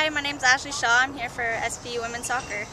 Hi, my name's Ashley Shaw. I'm here for SPU Women's Soccer.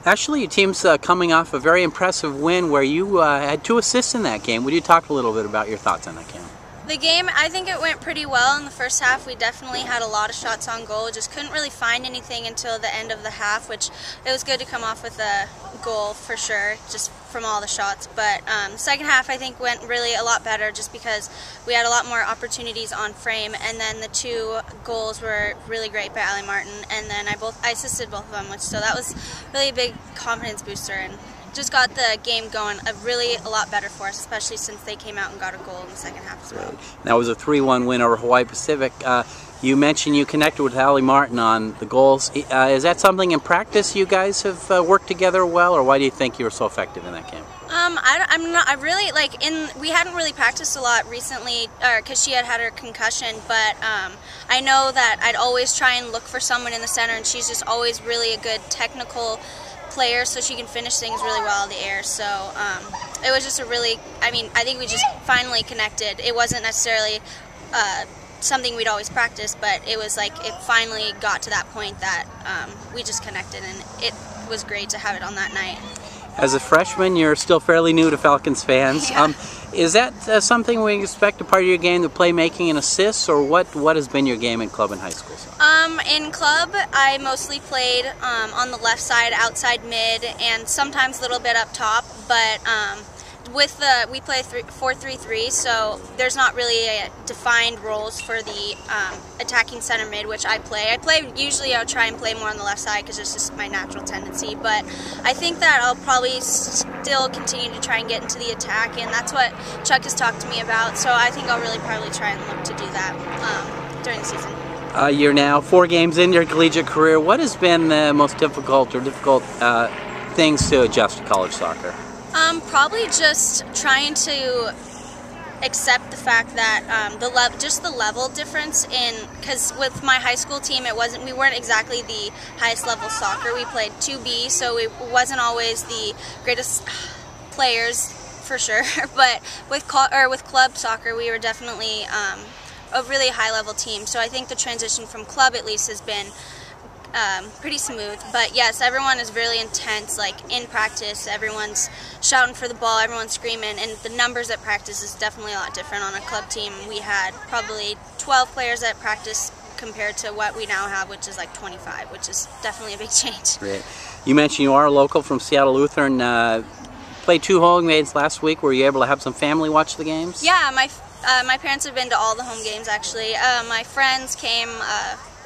Actually, your team's coming off a very impressive win where you had 2 assists in that game. Would you talk a little bit about your thoughts on that game? The game, I think it went pretty well in the first half. We definitely had a lot of shots on goal. Just couldn't really find anything until the end of the half, which it was good to come off with a goal for sure, just from all the shots. But the second half, I think, went really a lot better just because we had a lot more opportunities on frame, and then the 2 goals were really great by Ali Martin, and then I assisted both of them, so that was really a big confidence booster, and just got the game going a lot better for us, especially since they came out and got a goal in the second half as well. That was a 3-1 win over Hawaii Pacific. You mentioned you connected with Ali Martin on the goals. Is that something in practice you guys have worked together well, or why do you think you were so effective in that game? We hadn't really practiced a lot recently, because she had her concussion, but I know that I'd always try and look for someone in the center, and she's just always really a good technical player, so she can finish things really well in the air. So it was just I think we just finally connected. It wasn't necessarily something we'd always practice, but it was like it finally got to that point that we just connected, and it was great to have it on that night. As a freshman, you're still fairly new to Falcons fans. Yeah. Is that something we expect a part of your game, the playmaking and assists, or what has been your game in club and high school? In club, I mostly played on the left side, outside mid, and sometimes a little bit up top, but we play 4-3-3, so there's not really defined roles for the attacking center mid, which I play. Usually I'll try and play more on the left side because it's just my natural tendency, but I think that I'll probably still continue to try and get into the attack, and that's what Chuck has talked to me about, so I think I'll really probably try and look to do that during the season. You're now 4 games in your collegiate career. What has been the most difficult things to adjust to college soccer? Probably just trying to accept the fact that the level difference because with my high school team we weren't exactly the highest level soccer. We played 2B, so it wasn't always the greatest players for sure. But with club soccer, we were definitely a really high level team. So I think the transition from club at least has been pretty smooth, but yes, everyone is really intense. Like in practice, everyone's shouting for the ball, everyone's screaming, and the numbers at practice is definitely a lot different. On a club team, we had probably 12 players at practice compared to what we now have, which is like 25, which is definitely a big change. Great. You mentioned you are a local from Seattle Lutheran. Played 2 home games last week. Were you able to have some family watch the games? Yeah, my parents have been to all the home games actually. My friends came.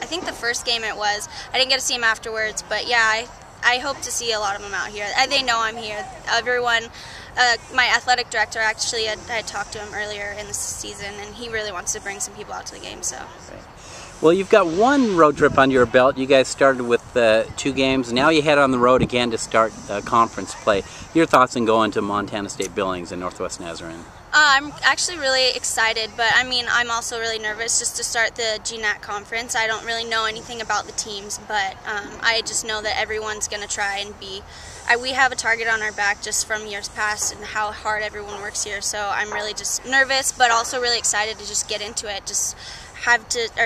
I think the first game I didn't get to see them afterwards, but yeah, I hope to see a lot of them out here. They know I'm here. Everyone, my athletic director actually, I talked to him earlier in the season, and he really wants to bring some people out to the game. So. Great. Well, you've got 1 road trip under your belt. You guys started with 2 games. Now you head on the road again to start conference play. Your thoughts on going to Montana State Billings and Northwest Nazarene? I'm actually really excited, but I'm also really nervous just to start the GNAC conference. I don't really know anything about the teams, but I just know that everyone's going to try and we have a target on our back just from years past and how hard everyone works here, so I'm really just nervous, but also really excited to just get into it, just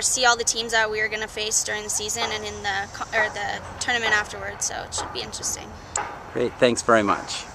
see all the teams that we are going to face during the season and in the tournament afterwards, so it should be interesting. Great, thanks very much.